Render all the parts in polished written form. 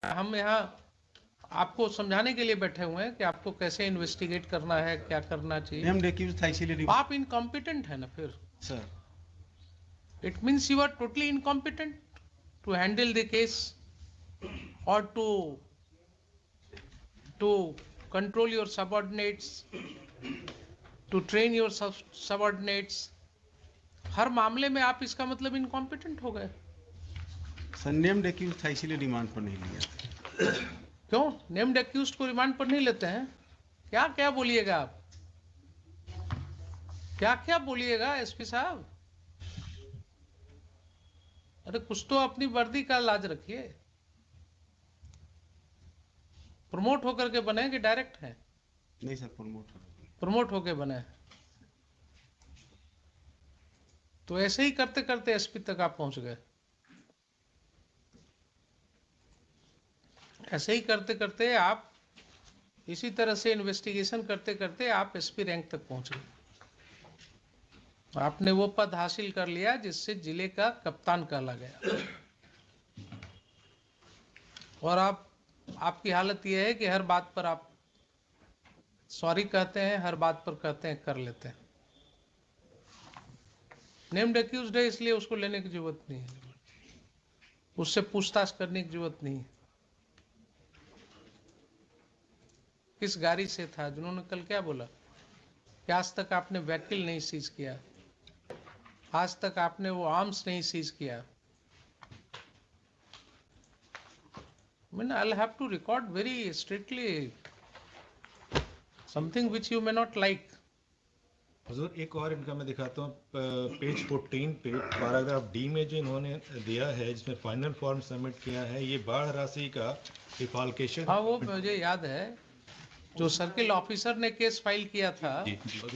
हम यहाँ आपको समझाने के लिए बैठे हुए हैं कि आपको कैसे इन्वेस्टिगेट करना है, क्या करना चाहिए। नेम्ड एक्यूज्ड था इसीलिए आप इनकॉम्पिटेंट है ना फिर sir. It means you are totally incompetent to handle the case और to control your subordinates, to train your subordinates. हर मामले में आप इसका मतलब इनकॉम्पिटेंट हो गए। सर नेम्ड एक्यूज्ड था इसीलिए रिमांड पर नहीं लिया। क्यों नेम्ड एक्यूज्ड को रिमांड पर नहीं लेते हैं? क्या क्या बोलिएगा आप, क्या क्या बोलिएगा एसपी साहब? अरे कुछ तो अपनी वर्दी का लाज रखिए। प्रमोट होकर के बने कि डायरेक्ट है? नहीं सर, प्रमोट होके बने। तो ऐसे ही करते करते एसपी तक आप पहुंच गए। ऐसे ही करते करते आप इसी तरह से इन्वेस्टिगेशन करते करते आप एसपी रैंक तक पहुंच गए। आपने वो पद हासिल कर लिया जिससे जिले का कप्तान कहला गया। और आपकी हालत यह है कि हर बात पर आप सॉरी कहते हैं, हर बात पर कहते हैं कर लेते हैं। नेम्ड एक्यूज्ड है इसलिए उसको लेने की जरूरत नहीं है, उससे पूछताछ करने की जरूरत नहीं है। किस गाड़ी से था? जिन्होंने कल क्या बोला कि आज तक आपने व्हीकल नहीं सीज किया, आज तक आपने वो आर्म्स नहीं सीज किया। I'll have to record very strictly something which you may not like. हुजूर एक और इनका मैं दिखाता हूँ, पेज 14 पे पैराग्राफ डी में जो इन्होंने दिया है जिसमें फाइनल फॉर्म सबमिट किया है, ये बाढ़ राशि का डिफॉल्केशन। हाँ वो मुझे याद है, जो सर्किल ऑफिसर ने केस फाइल किया था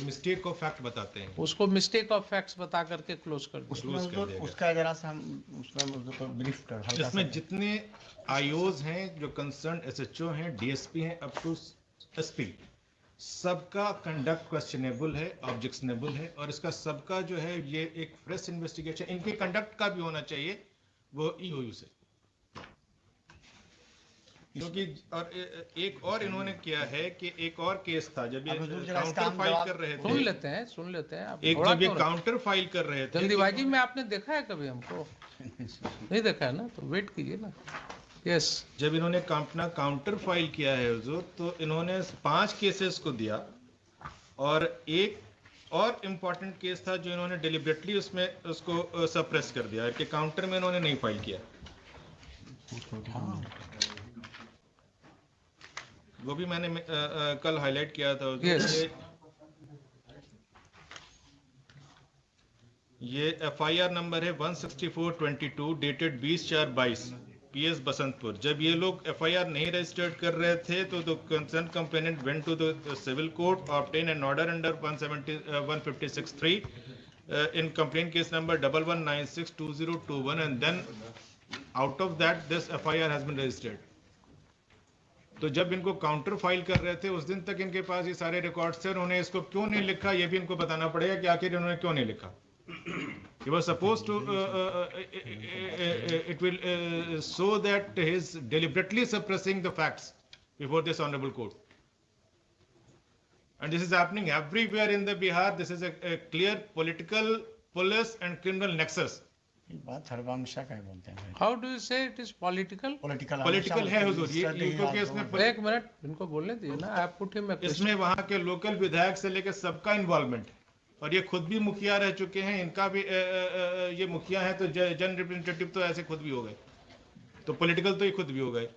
मिस्टेक ऑफ फैक्ट बताते हैं, उसको मिस्टेक ऑफ फैक्ट्स बता करके क्लोज कर दिया। उसका जरा सा हम उसमें ब्रीफ कर। इसमें जितने आईओज हैं, जो कंसर्न एसएचओ हैं, डीएसपी हैं, अप टू एसपी, सबका कंडक्ट क्वेश्चनेबल है, ऑब्जेक्शनेबल है। और इसका सबका जो है ये एक फ्रेश इन्वेस्टिगेशन इनके कंडक्ट का भी होना चाहिए, वो ईओयू से। क्योंकि और एक और इन्होंने किया है कि एक और केस था जब ये काउंटर फाइल कर रहे थे। सुन लेते हैं आप। एक जब ये काउंटर फाइल कर रहे थे, जल्दीबाजी में आपने देखा है कभी हमको? नहीं देखा है ना, तो वेट कीजिए ना। यस, जब इन्होंने अपना काउंटर फाइल किया है हुजूर, तो इन्होंने 5 केसेस को दिया और एक और इम्पॉर्टेंट केस था जो इन्होंने डिलिबरेटली उसमें उसको सप्रेस कर दिया कि काउंटर में इन्होंने नहीं फाइल किया। वो भी मैंने कल हाईलाइट किया था। yes. ये एफआईआर नंबर है 164/22 डेटेड 20/4/22 पीएस बसंतपुर। जब ये लोग एफआईआर नहीं रजिस्टर्ड कर रहे थे तो the concern complainant went to the civil court, obtain an order under 156(3) in complaint case number 11962021 and then out of that this FIR has been registered. तो जब इनको काउंटर फाइल कर रहे थे उस दिन तक इनके पास ये सारे रिकॉर्ड्स थे, उन्होंने इसको क्यों नहीं लिखा ये भी इनको बताना पड़ेगा कि आखिर इन्होंने क्यों नहीं लिखा। He was supposed to it will show that he is deliberately suppressing the facts before this honorable court, and this is happening everywhere in the Bihar. This is a clear political, police and criminal nexus. बात हरवंशा का बोलते हैं। How do you say it is political? Political है हुजूर, ये क्योंकि इसमें एक minute इनको बोलने दिए ना, आप पुट हिम। इसमें वहाँ के लोकल विधायक से लेकर सबका इन्वॉल्वमेंट है और ये खुद भी मुखिया रह चुके हैं, इनका भी ये मुखिया है तो जन रिप्रेजेंटेटिव तो ऐसे खुद भी हो गए, तो पॉलिटिकल तो ये खुद भी हो गए।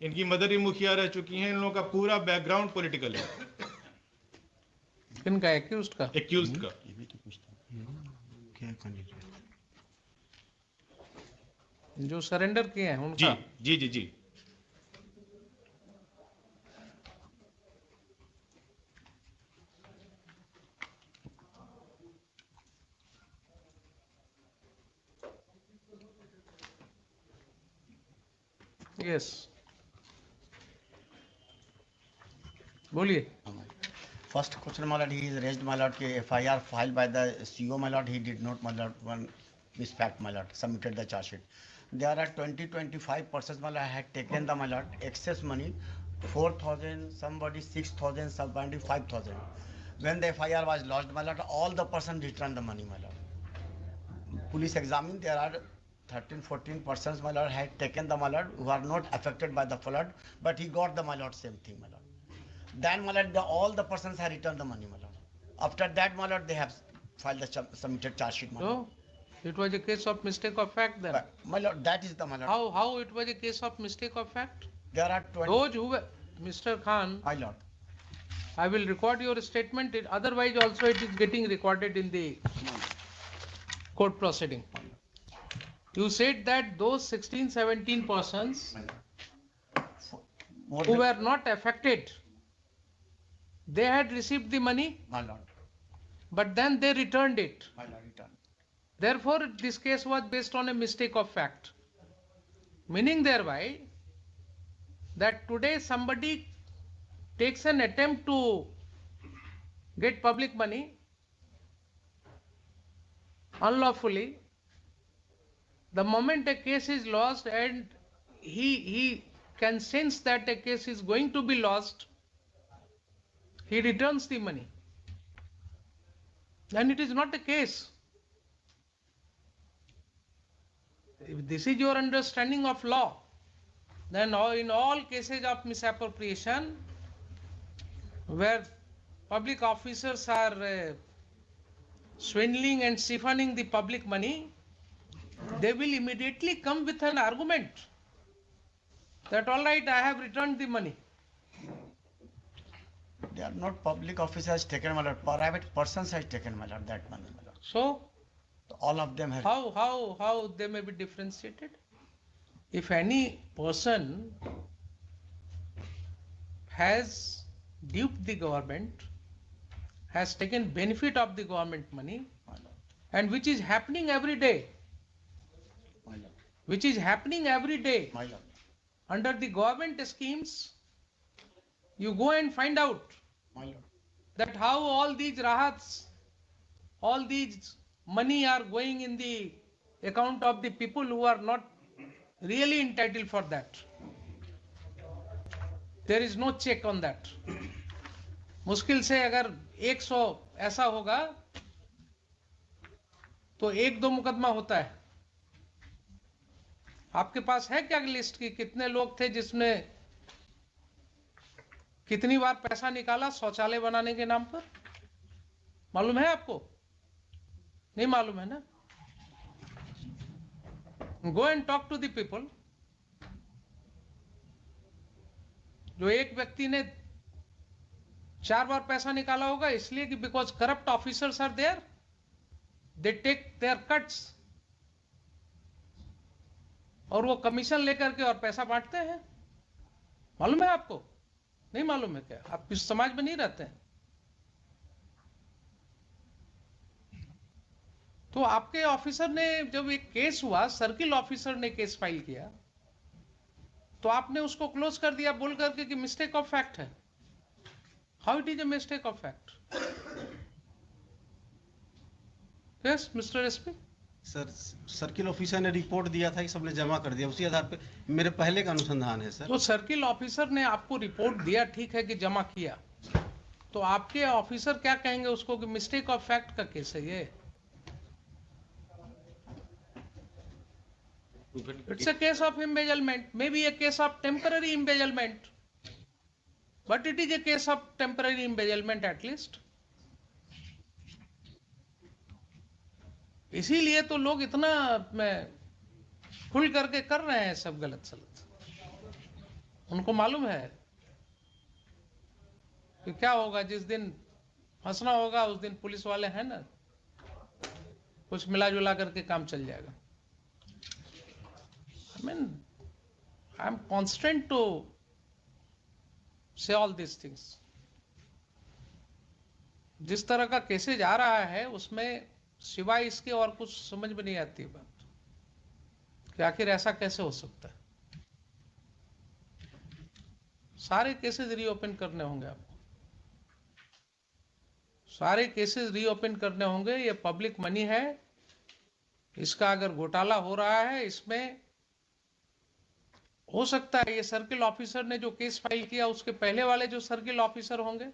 इनकी मदर ही मुखिया रह चुकी हैं, इन लोगों का पूरा बैकग्राउंड पॉलिटिकल है। इनका एक्यूज्ड का ये भी तो पूछता क्या कैंडिडेट जो सरेंडर किए हैं उनका। जी जी जी जी। यस, बोलिए। First question, my lord, he is raised, my lord, FIR filed by the CO, my lord, he did not, my lord, one this fact, my lord, submitted the charge sheet. there are 20-25 persons my lord had taken the my lord excess money, 4,000, somebody 6,000, somebody 5,000. When the FIR was lodged, my lord, all the person returned the money, my lord. Police examined, there are 13-14 persons, my lord, had taken the my lord who are not affected by the flood, but he got the my lord same thing, my lord. Then, my lord, all the persons have returned the money, my lord. After that, my lord, they have filed the submitted charge sheet, my lord. So it was a case of mistake of fact then. But, my lord, that is the my lord. How it was a case of mistake of fact? There are 20. Those who were, Mr. Khan, My lord. I will record your statement. Otherwise, also it is getting recorded in the court proceeding. You said that those 16-17 persons More who than- were not affected, they had received the money, My lord. but then they returned it. My lord, return. Therefore, this case was based on a mistake of fact. Meaning thereby that today somebody takes an attempt to get public money unlawfully. The moment a case is lost and he can sense that a case is going to be lost, he returns the money. Then it is not a case. If this is your understanding of law, then in all cases of misappropriation, where public officers are swindling and siphoning the public money, they will immediately come with an argument that all right, I have returned the money. They are not public officers taken, my lord. Private persons has taken, my lord, that money, my lord. So All of them have. how they may be differentiated? If any person has duped the government, has taken benefit of the government money, My lord. and which is happening every day, My lord. which is happening every day My lord. under the government schemes, you go and find out My lord. that how all these rahats, all these money are going in the account of the people who are not really entitled for that. There is no check on that. मुश्किल से अगर 100 ऐसा होगा तो 1-2 मुकदमा होता है. आपके पास है क्या लिस्ट की कितने लोग थे जिसने कितनी बार पैसा निकाला शौचालय बनाने के नाम पर? मालूम है आपको? नहीं मालूम है ना? Go and talk to the people. जो एक व्यक्ति ने 4 बार पैसा निकाला होगा इसलिए कि because corrupt officers are there, they take their cuts, और वो कमीशन लेकर के और पैसा बांटते हैं. मालूम है आपको? नहीं मालूम है क्या? आप इस समाज में नहीं रहते हैं. तो आपके ऑफिसर ने जब एक केस हुआ, सर्किल ऑफिसर ने केस फाइल किया, तो आपने उसको क्लोज कर दिया बोल करके कि मिस्टेक ऑफ फैक्ट है. How it is a mistake of fact? Yes mister SP. Sir circle officer ने रिपोर्ट दिया था कि सबने जमा कर दिया, उसी आधार पे मेरे पहले का अनुसंधान है सर. तो सर्किल ऑफिसर ने आपको रिपोर्ट दिया, ठीक है कि जमा किया, तो आपके ऑफिसर क्या कहेंगे उसको कि मिस्टेक ऑफ फैक्ट का केस है ये? It's a case of embezzlement, maybe a case of temporary embezzlement, but it is a case of temporary embezzlement at least. इसीलिए तो लोग इतना खुल करके कर रहे हैं सब गलत सलत. उनको मालूम है कि क्या होगा, जिस दिन फंसना होगा उस दिन पुलिस वाले हैं ना, कुछ मिला जुला करके काम चल जाएगा. I mean, I'm constant to say all these things. जिस तरह का केसेज आ रहा है उसमें सिवाय इसके और कुछ समझ में नहीं आती बात कि आखिर ऐसा कैसे हो सकता है. सारे केसेस रीओपन करने होंगे आपको, सारे केसेस रीओपन करने होंगे. ये पब्लिक मनी है, इसका अगर घोटाला हो रहा है, इसमें हो सकता है ये सर्किल ऑफिसर ने जो केस फाइल किया उसके पहले वाले जो सर्किल ऑफिसर होंगे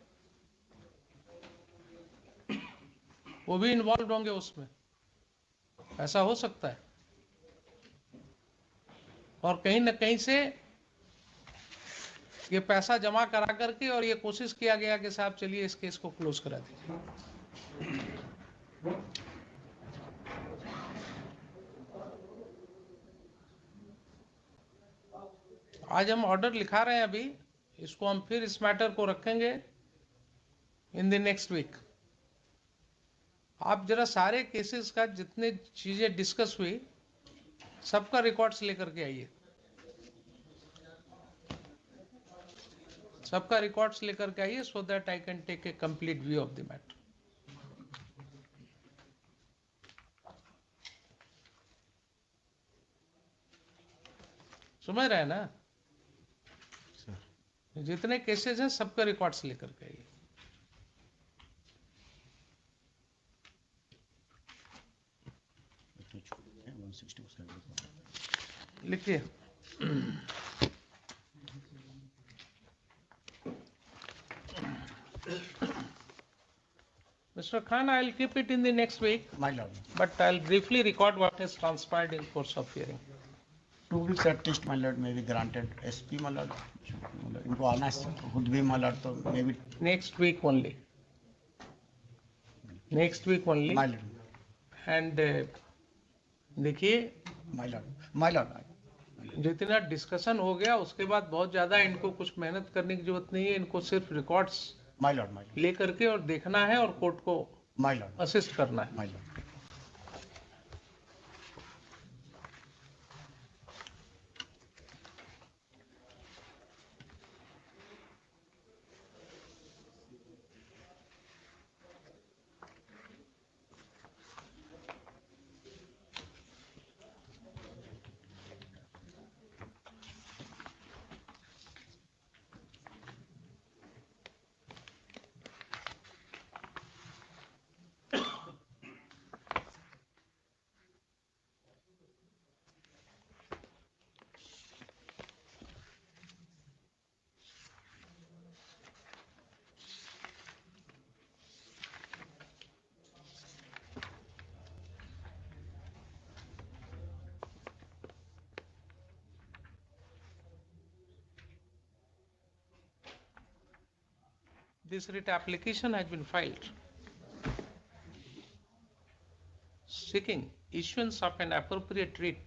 वो भी इन्वॉल्व होंगे उसमें, ऐसा हो सकता है। और कहीं न कहीं से ये पैसा जमा करा करके और ये कोशिश किया गया कि साहब चलिए इस केस को क्लोज करा दीजिए। आज हम ऑर्डर लिखा रहे हैं, अभी इसको हम फिर इस मैटर को रखेंगे इन द नेक्स्ट वीक। आप जरा सारे केसेस का जितने चीजें डिस्कस हुई सबका रिकॉर्ड्स लेकर के आइए, सबका रिकॉर्ड्स लेकर के आइए, so that I can take a complete view of the matter. समझ रहे हैं ना? जितने केसेस हैं सबका रिकॉर्ड्स लेकर के आइए। लिखिए। Mr. Khan, I'll keep it in the next week, My lord, but I'll briefly record what has transpired in course of hearing. 2 weeks at least, my lord, may be granted. SP, my lord, इनको आना खुद भी, my lord, तो maybe Next week only. Next week only. my lord, And देखिए my lord, my lord. जितना discussion हो गया उसके बाद बहुत ज्यादा इनको कुछ मेहनत करने की जरूरत नहीं है, इनको सिर्फ records My lord, my lord, ले करके और देखना है और कोर्ट को my lord, असिस्ट करना है। my lord. This writ application has been filed seeking issuance of an appropriate writ